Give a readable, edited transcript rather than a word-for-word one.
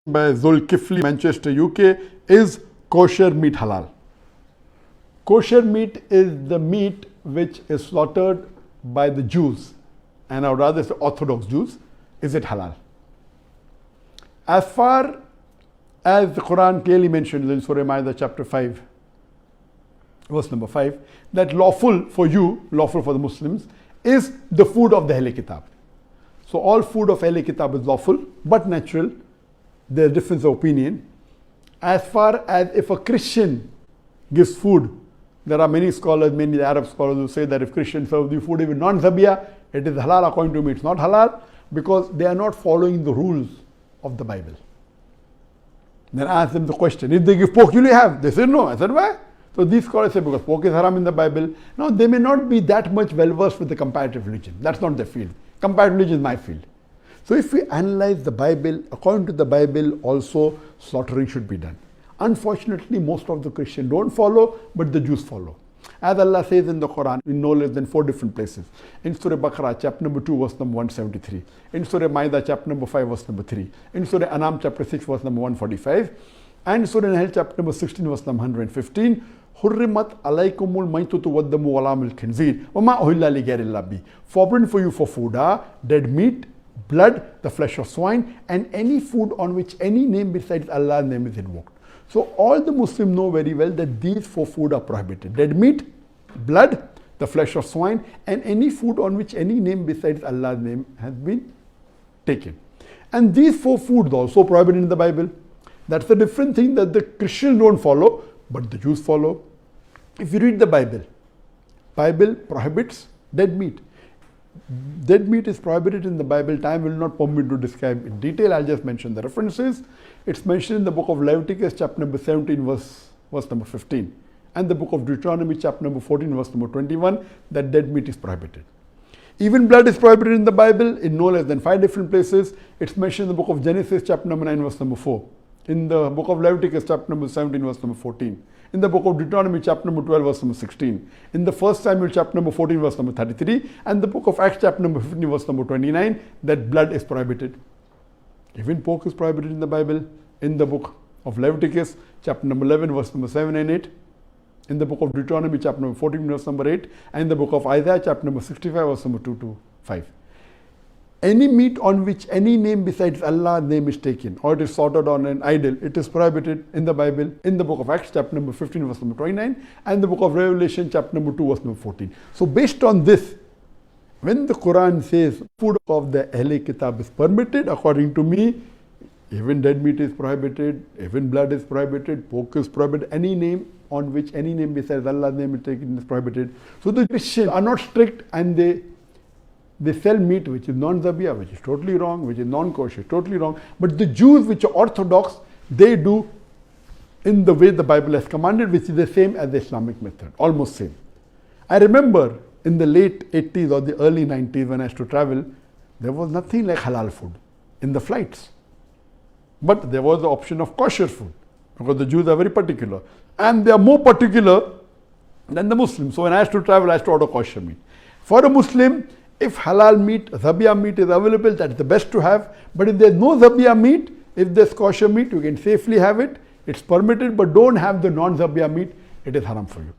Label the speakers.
Speaker 1: by Zulkifli, Manchester, UK, is kosher meat halal? Kosher meat is the meat which is slaughtered by the Jews, and I would rather say Orthodox Jews. Is it halal? As far as the Quran clearly mentions in Surah Ma'idah chapter 5, verse number 5, that lawful for you, lawful for the Muslims, is the food of the Ahl Kitab. So all food of Ahl Kitab is lawful, but natural. There's difference of opinion. As far as if a Christian gives food, there are many scholars, mainly the Arab scholars, who say that if Christians serve the food even non-zabiyah, it is halal. According to me, it's not halal because they are not following the rules of the Bible. Then I asked them the question, if they give pork, will you have? They said no. I said, why? So these scholars say because pork is haram in the Bible. Now they may not be that much well versed with the comparative religion. That's not their field. Comparative religion is my field. So if we analyze the Bible, according to the Bible also slaughtering should be done. Unfortunately, most of the Christians don't follow, but the Jews follow. As Allah says in the Quran, in no less than 4 different places. In Surah Baqarah, chapter number 2, verse number 173. In Surah Ma'idah, chapter number 5, verse number 3. In Surah Anam, chapter 6, verse number 145. And Surah Nahl, chapter number 16, verse number 115. Hurrimat alaykumul maitutu waddamu walamul khinzir wama uhilla li ghayrillah bi. Forbidden for you for food are dead meat, blood, the flesh of swine, and any food on which any name besides Allah's name is invoked. So all the Muslims know very well that these 4 food are prohibited. Dead meat, blood, the flesh of swine, and any food on which any name besides Allah's name has been taken. And these 4 foods are also prohibited in the Bible. That's a different thing that the Christians don't follow, but the Jews follow. If you read the Bible, Bible prohibits dead meat. Dead meat is prohibited in the Bible. Time will not permit me to describe in detail. I'll just mention the references. It's mentioned in the book of Leviticus, chapter number 17, verse number 15. And the book of Deuteronomy, chapter number 14, verse number 21, that dead meat is prohibited. Even blood is prohibited in the Bible in no less than 5 different places. It's mentioned in the book of Genesis, chapter number 9, verse number 4. In the book of Leviticus, chapter number 17, verse number 14. In the book of Deuteronomy, chapter number 12, verse number 16. In the 1 Samuel, chapter number 14, verse number 33. And the book of Acts, chapter number 15, verse number 29, that blood is prohibited. Even pork is prohibited in the Bible. In the book of Leviticus, chapter number 11, verse number 7 and 8. In the book of Deuteronomy, chapter number 14, verse number 8. And in the book of Isaiah, chapter number 65, verse number 2 to 5. Any meat on which any name besides Allah's name is taken, or it is slaughtered on an idol, it is prohibited in the Bible, in the book of Acts, chapter number 15, verse number 29, and the book of Revelation, chapter number 2, verse number 14. So based on this, when the Quran says food of the Ahl Kitab is permitted, according to me, even dead meat is prohibited, even blood is prohibited, pork is prohibited, any name on which any name besides Allah's name is taken is prohibited. So the Christians are not strict, and they sell meat which is non-zabiyah, which is totally wrong, which is non-kosher, totally wrong. But the Jews, which are orthodox, they do in the way the Bible has commanded, which is the same as the Islamic method, almost same. I remember in the late 80s or the early 90s when I used to travel, there was nothing like halal food in the flights. But there was the option of kosher food, because the Jews are very particular. And they are more particular than the Muslims. So when I used to travel, I used to order kosher meat. For a Muslim, if halal meat, zabiyah meat is available, that's the best to have. But if there's no zabiyah meat, if there's kosher meat, you can safely have it. It's permitted, but don't have the non-zabiyah meat. It is haram for you.